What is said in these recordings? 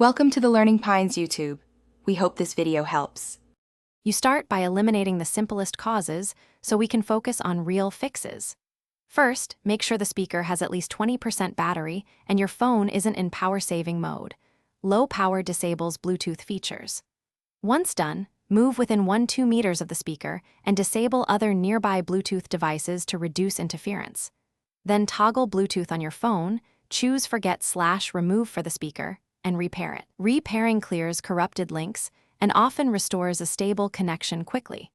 Welcome to the Learning Pines YouTube. We hope this video helps. You start by eliminating the simplest causes so we can focus on real fixes. First, make sure the speaker has at least 20% battery and your phone isn't in power-saving mode. Low power disables Bluetooth features. Once done, move within 1-2 meters of the speaker and disable other nearby Bluetooth devices to reduce interference. Then toggle Bluetooth on your phone, choose Forget/Remove for the speaker, and repair it. Repairing clears corrupted links and often restores a stable connection quickly.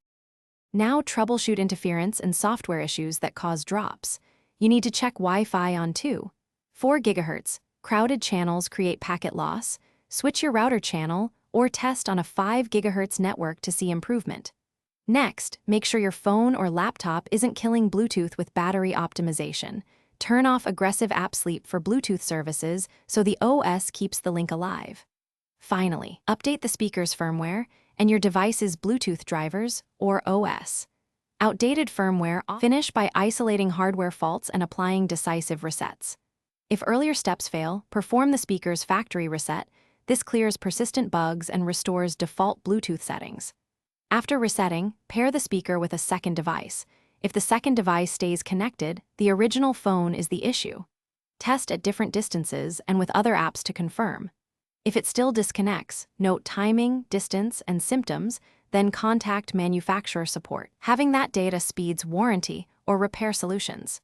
Now troubleshoot interference and software issues that cause drops. You need to check Wi-Fi on 4 GHz. Crowded channels create packet loss. Switch your router channel or test on a 5 GHz network to see improvement. Next, make sure your phone or laptop isn't killing Bluetooth with battery optimization. Turn off aggressive app sleep for Bluetooth services so the OS keeps the link alive. Finally, update the speaker's firmware and your device's Bluetooth drivers or OS. Outdated firmware. Finish by isolating hardware faults and applying decisive resets. If earlier steps fail, perform the speaker's factory reset. This clears persistent bugs and restores default Bluetooth settings. After resetting, pair the speaker with a second device. If the second device stays connected, the original phone is the issue. Test at different distances and with other apps to confirm. If it still disconnects, note timing, distance, and symptoms, then contact manufacturer support. Having that data speeds warranty or repair solutions.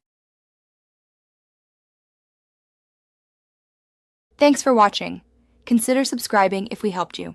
Thanks for watching. Consider subscribing if we helped you.